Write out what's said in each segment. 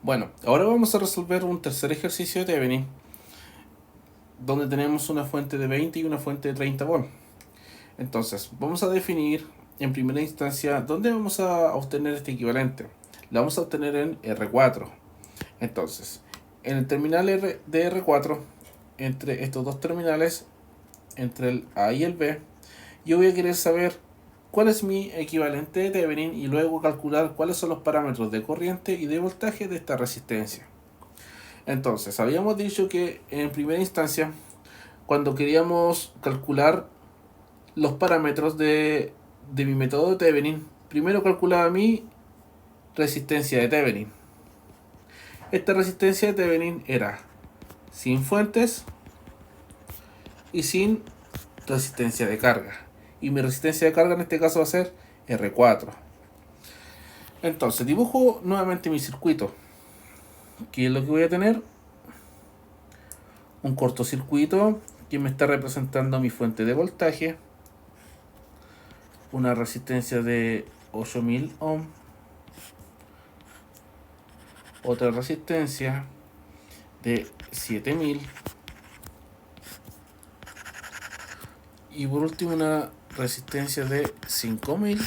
Bueno, ahora vamos a resolver un tercer ejercicio de Thevenin, donde tenemos una fuente de 20 y una fuente de 30 volts. Entonces, vamos a definir en primera instancia dónde vamos a obtener este equivalente. Lo vamos a obtener en R4. Entonces, en el terminal de R4, entre estos dos terminales, entre el A y el B, yo voy a querer saber cuál es mi equivalente de Thevenin y luego calcular cuáles son los parámetros de corriente y de voltaje de esta resistencia. Entonces, habíamos dicho que en primera instancia, cuando queríamos calcular los parámetros de mi método de Thevenin, primero calculaba mi resistencia de Thevenin. Esta resistencia de Thevenin era sin fuentes y sin resistencia de carga. Y mi resistencia de carga en este caso va a ser R4. Entonces, dibujo nuevamente mi circuito. ¿Qué es lo que voy a tener? Un cortocircuito que me está representando mi fuente de voltaje, una resistencia de 8000 ohm, otra resistencia de 7000 y por último una resistencia de 5000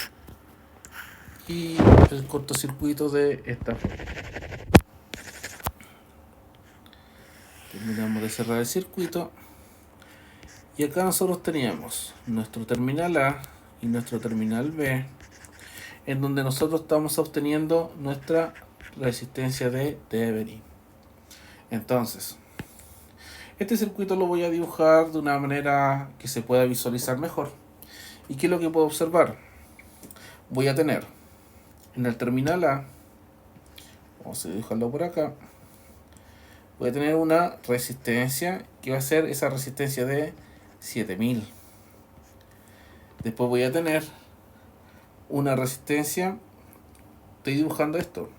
y el cortocircuito de esta forma. Terminamos de cerrar el circuito y acá nosotros teníamos nuestro terminal A y nuestro terminal B, en donde nosotros estamos obteniendo nuestra resistencia de Thevenin. Entonces, este circuito lo voy a dibujar de una manera que se pueda visualizar mejor. ¿Y qué es lo que puedo observar? Voy a tener en el terminal A, vamos a dibujarlo por acá, voy a tener una resistencia que va a ser esa resistencia de 7000. Después voy a tener una resistencia, estoy dibujando esto,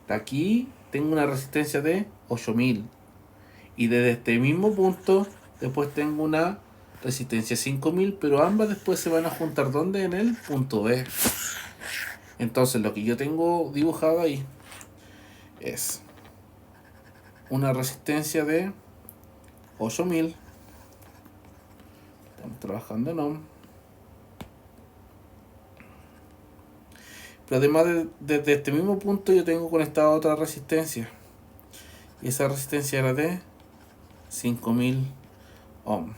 de aquí tengo una resistencia de 8000 y desde este mismo punto después tengo una resistencia 5000, pero ambas después se van a juntar ¿dónde? En el punto B. Entonces lo que yo tengo dibujado ahí es una resistencia de 8000, estamos trabajando en ohm, pero además desde este mismo punto yo tengo conectada otra resistencia y esa resistencia era de 5000 ohm,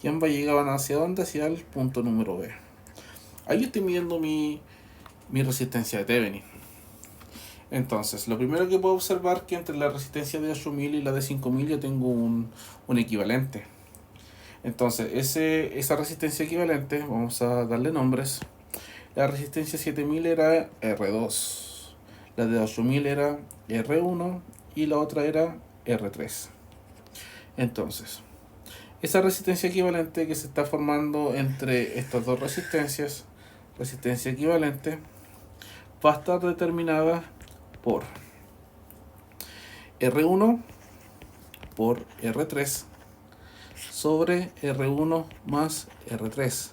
y ambas llegaban hacia dónde? Hacia el punto número B. Ahí estoy midiendo mi resistencia de Thevenin. Entonces, lo primero que puedo observar es que entre la resistencia de 8000 y la de 5000 yo tengo un equivalente. Entonces, esa resistencia equivalente, vamos a darle nombres. La resistencia 7000 era R2, la de 8000 era R1 y la otra era R3. Entonces, esa resistencia equivalente que se está formando entre estas dos resistencias, resistencia equivalente, va a estar determinada por R1 por R3 sobre R1 más R3.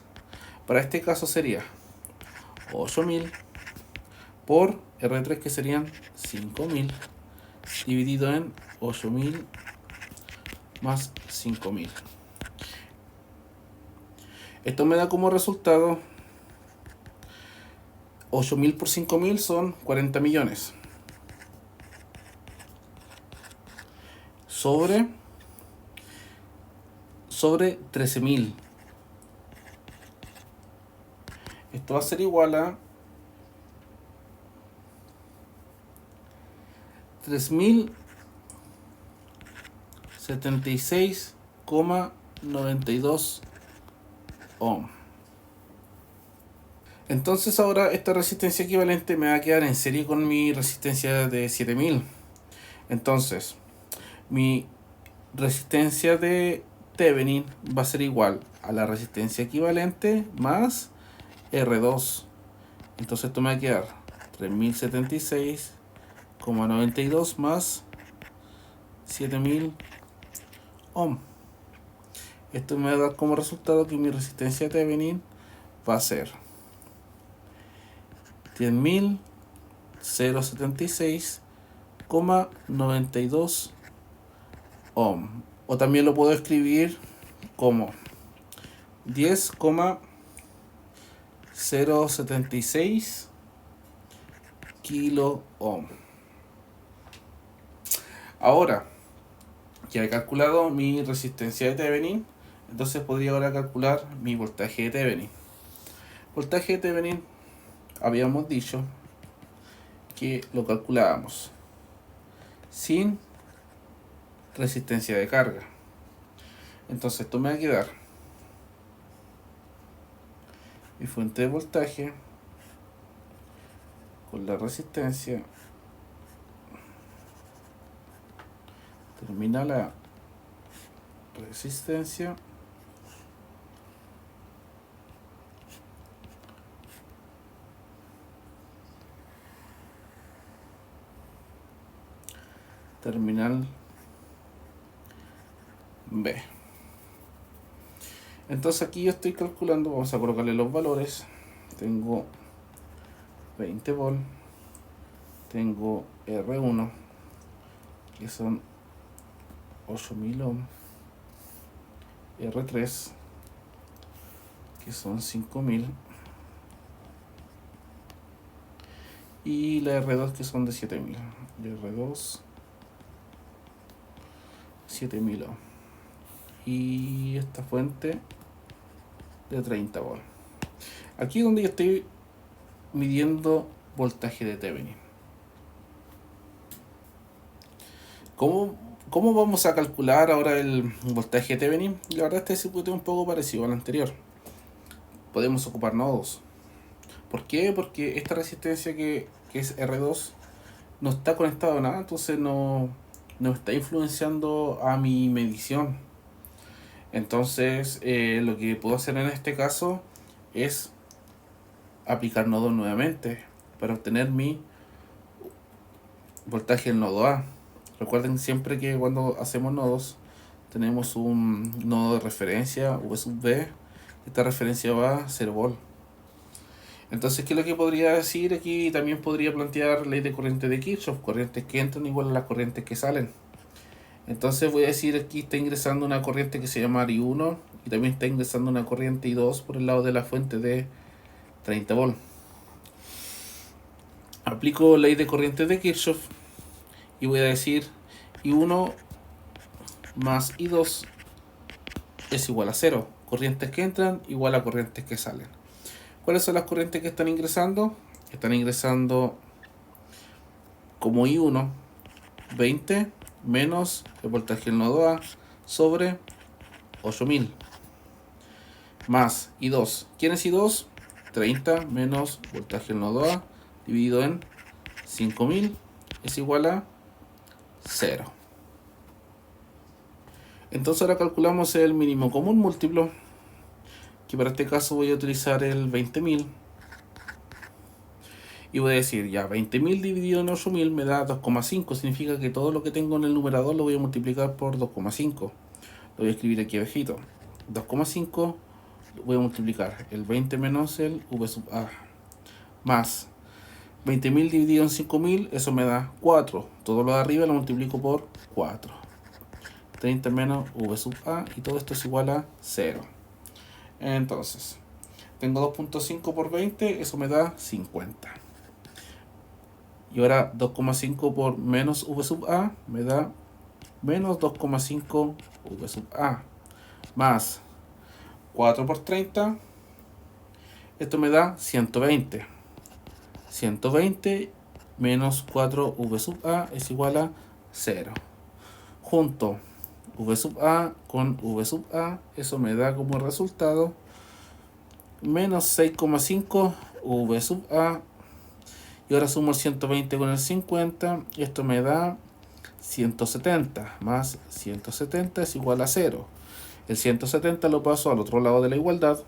Para este caso sería 8000 por R3, que serían 5000, dividido en 8000 más 5000. Esto me da como resultado 8000 por 5000 son 40 millones. Sobre 13.000. Esto va a ser igual a 3076,92 ohm. Entonces ahora esta resistencia equivalente me va a quedar en serie con mi resistencia de 7000. Entonces, mi resistencia de Thevenin va a ser igual a la resistencia equivalente más R2. Entonces esto me va a quedar 3076,92 más 7000 ohm. Esto me va a dar como resultado que mi resistencia de Thevenin va a ser 10.076,92 ohm. O también lo puedo escribir como 10,076 kilo ohm. Ahora ya he calculado mi resistencia de Thevenin, entonces podría ahora calcular mi voltaje de Thevenin. Voltaje de Thevenin, habíamos dicho que lo calculábamos sin resistencia de carga. Entonces esto me va a quedar mi fuente de voltaje con la resistencia terminal A, resistencia terminal B. Entonces aquí yo estoy calculando, vamos a colocarle los valores. Tengo 20 volt, tengo R1 que son 8000 ohm, R3 que son 5000 y la R2 que son de 7000. R2 7000 ohm y esta fuente de 30 volt. Aquí es donde yo estoy midiendo voltaje de Thevenin. ¿Cómo vamos a calcular ahora el voltaje de Thevenin? La verdad este circuito es un poco parecido al anterior. Podemos ocupar nodos. ¿Por qué? Porque esta resistencia que es R2 no está conectada a nada, entonces no está influenciando a mi medición. Entonces lo que puedo hacer en este caso es aplicar nodo nuevamente para obtener mi voltaje del nodo A. Recuerden siempre que cuando hacemos nodos tenemos un nodo de referencia V sub B. Esta referencia va a 0 volt. Entonces, ¿qué es lo que podría decir aquí? También podría plantear ley de corriente de Kirchhoff, corrientes que entran igual a las corrientes que salen. Entonces voy a decir aquí está ingresando una corriente que se llama I1 y también está ingresando una corriente I2 por el lado de la fuente de 30 volt. Aplico ley de corriente de Kirchhoff y voy a decir I1 más I2 es igual a 0. Corrientes que entran igual a corrientes que salen. ¿Cuáles son las corrientes que están ingresando? Están ingresando como I1 20 menos el voltaje del nodo A sobre 8000 más I2. ¿Quién es I2? 30 menos voltaje del nodo A dividido en 5000 es igual a 0. Entonces ahora calculamos el mínimo común múltiplo, que para este caso voy a utilizar el 20.000 y voy a decir ya 20.000 dividido en 8000 me da 2,5. Significa que todo lo que tengo en el numerador lo voy a multiplicar por 2,5. Lo voy a escribir aquí abajito. 2,5 voy a multiplicar el 20 menos el V sub A más 20.000 dividido en 5000, eso me da 4. Todo lo de arriba lo multiplico por 4. 30 menos V sub A y todo esto es igual a 0. Entonces, tengo 2.5 por 20, eso me da 50. Y ahora 2,5 por menos V sub A me da menos 2,5 V sub A. Más 4 por 30, esto me da 120. 120 menos 4 V sub A es igual a 0. Junto V sub A con V sub A, eso me da como resultado menos 6,5 V sub A. Y ahora sumo el 120 con el 50, y esto me da 170, más 170 es igual a 0. El 170 lo paso al otro lado de la igualdad,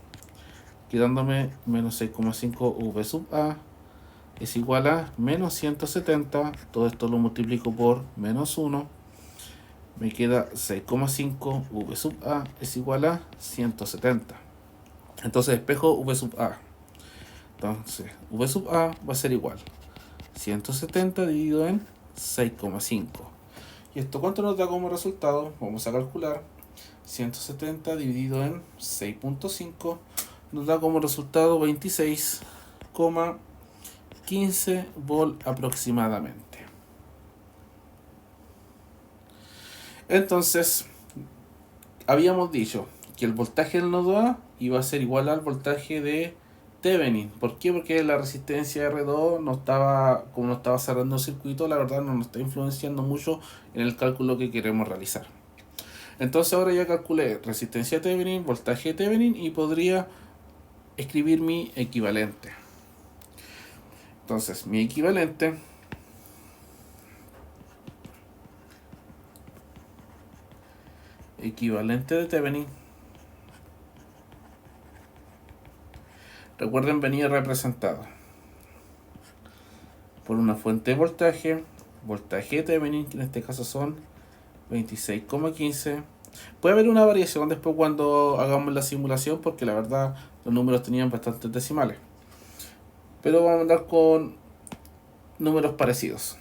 quedándome menos 6,5 V sub A es igual a menos 170. Todo esto lo multiplico por menos 1. Me queda 6,5 V sub A es igual a 170. Entonces despejo V sub A. Entonces, V sub A va a ser igual 170 dividido en 6,5. ¿Y esto cuánto nos da como resultado? Vamos a calcular. 170 dividido en 6.5 nos da como resultado 26,15 volt aproximadamente. Entonces, habíamos dicho que el voltaje del nodo A iba a ser igual al voltaje de Thevenin. ¿Por qué? Porque la resistencia R2 como no estaba cerrando el circuito, la verdad no nos está influenciando mucho en el cálculo que queremos realizar. Entonces ahora ya calculé resistencia Thevenin, voltaje Thevenin y podría escribir mi equivalente. Entonces mi equivalente de Thevenin, recuerden, venía representado por una fuente de voltaje de Thevenin, que en este caso son 26,15. Puede haber una variación después cuando hagamos la simulación, porque la verdad los números tenían bastantes decimales, pero vamos a andar con números parecidos.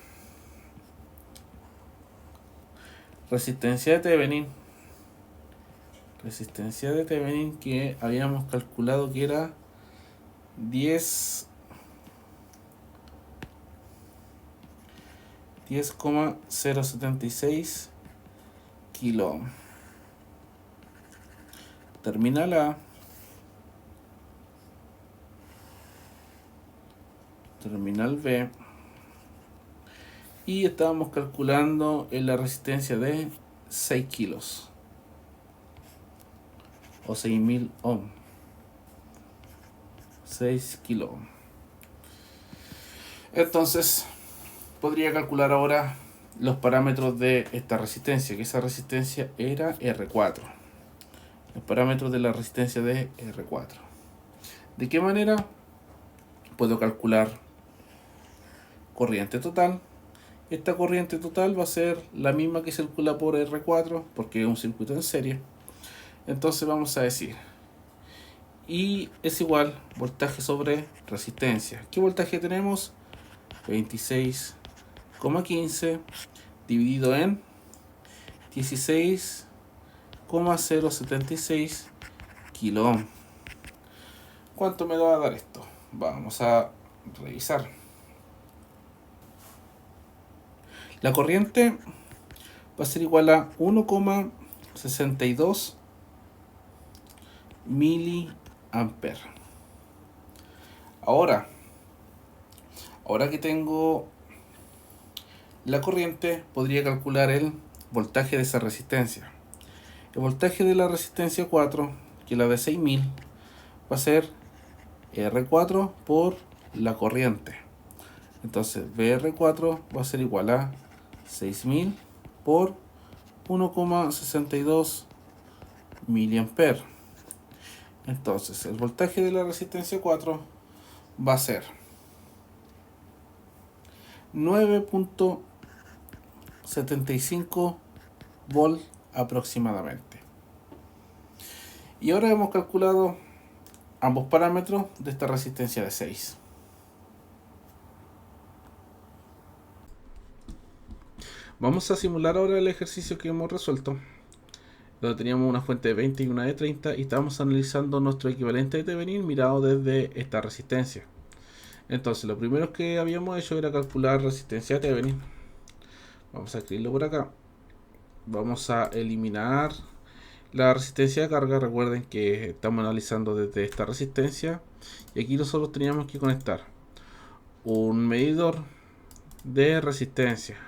Resistencia de Thevenin que habíamos calculado que era 10,076 kilo ohm. Terminal A, terminal B, y estábamos calculando en la resistencia de 6 kilos o 6000 ohm, 6 kilo ohm. Entonces podría calcular ahora los parámetros de esta resistencia, que esa resistencia era R4. Los parámetros de la resistencia de R4. ¿De qué manera? Puedo calcular corriente total. Esta corriente total va a ser la misma que circula por R4, porque es un circuito en serie. Entonces vamos a decir, y es igual voltaje sobre resistencia. ¿Qué voltaje tenemos? 26,15 dividido en 16,076 kilo ohm. ¿Cuánto me va a dar esto? Vamos a revisar. La corriente va a ser igual a 1,62 miliamperes. Ahora que tengo la corriente, podría calcular el voltaje de esa resistencia. El voltaje de la resistencia 4, que es la de 6000, va a ser R4 por la corriente. Entonces VR4 va a ser igual a 6000 por 1,62 miliamperes. Entonces el voltaje de la resistencia 4 va a ser 9,75 volt aproximadamente. Y ahora hemos calculado ambos parámetros de esta resistencia de 6. Vamos a simular ahora el ejercicio que hemos resuelto, donde teníamos una fuente de 20 y una de 30 y estábamos analizando nuestro equivalente de Thevenin mirado desde esta resistencia. Entonces lo primero que habíamos hecho era calcular resistencia de Thevenin. Vamos a escribirlo por acá. Vamos a eliminar la resistencia de carga. Recuerden que estamos analizando desde esta resistencia, y aquí nosotros teníamos que conectar un medidor de resistencia.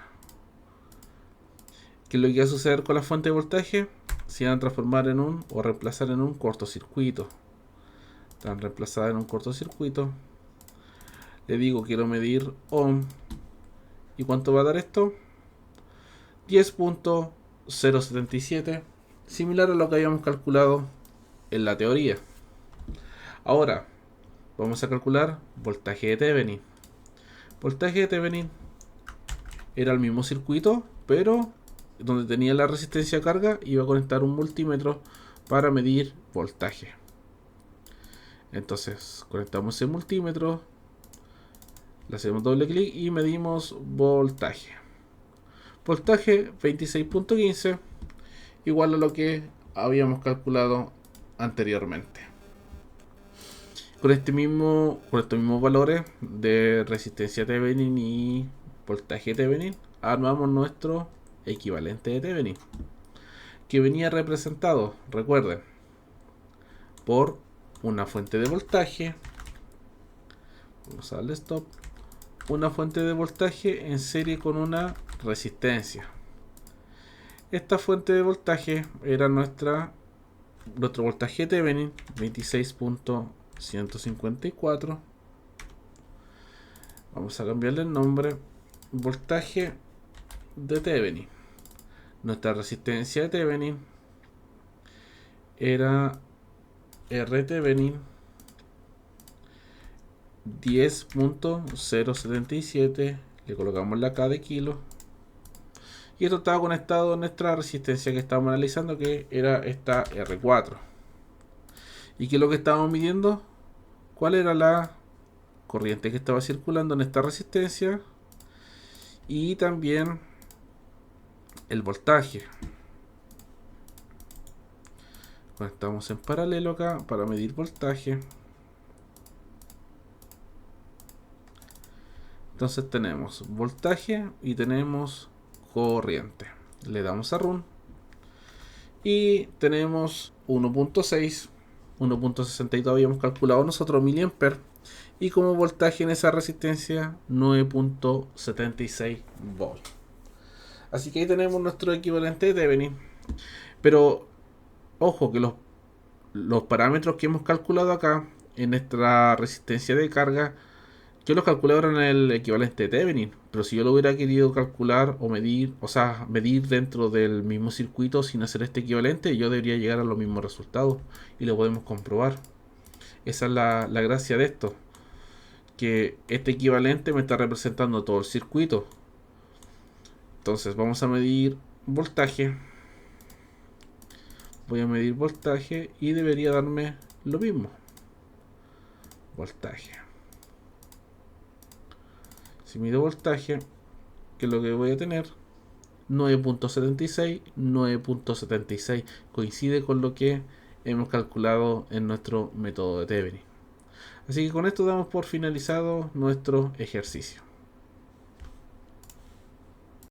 ¿Qué es lo que va a suceder con la fuente de voltaje? Se van a transformar en o reemplazar en un cortocircuito. Están reemplazadas en un cortocircuito. Le digo quiero medir ohm. ¿Y cuánto va a dar esto? 10,077, similar a lo que habíamos calculado en la teoría. Ahora vamos a calcular voltaje de Thevenin. Voltaje de Thevenin era el mismo circuito, pero donde tenía la resistencia a carga iba a conectar un multímetro para medir voltaje. Entonces conectamos el multímetro, le hacemos doble clic y medimos voltaje. Voltaje 26.15, igual a lo que habíamos calculado anteriormente. Con estos mismos valores de resistencia Thevenin y voltaje Thevenin, armamos nuestro equivalente de Thevenin, que venía representado, recuerden, por una fuente de voltaje. Vamos a darle stop. Una fuente de voltaje en serie con una resistencia. Esta fuente de voltaje era nuestro voltaje Thevenin 26.154. Vamos a cambiarle el nombre, voltaje de Thevenin. Nuestra resistencia de Thevenin era R Thevenin 10.077. Le colocamos la K de kilo. Y esto estaba conectado a nuestra resistencia que estábamos analizando, que era esta R4. ¿Y qué es lo que estábamos midiendo? ¿Cuál era la corriente que estaba circulando en esta resistencia? Y también el voltaje. Conectamos en paralelo acá para medir voltaje. Entonces tenemos voltaje y tenemos corriente. Le damos a Run y tenemos 1.6, 1.62 habíamos calculado nosotros miliamperes, y como voltaje en esa resistencia 9.76 volts. Así que ahí tenemos nuestro equivalente de Thevenin. Pero ojo que los parámetros que hemos calculado acá en nuestra resistencia de carga, yo los calculé ahora en el equivalente de Thevenin, pero si yo lo hubiera querido calcular o medir, medir dentro del mismo circuito sin hacer este equivalente, yo debería llegar a los mismos resultados y lo podemos comprobar. Esa es la gracia de esto, que este equivalente me está representando todo el circuito. Entonces vamos a medir voltaje. Voy a medir voltaje y debería darme lo mismo. Voltaje. Si mido voltaje, que es lo que voy a tener, 9.76, 9.76, coincide con lo que hemos calculado en nuestro método de Thevenin. Así que con esto damos por finalizado nuestro ejercicio.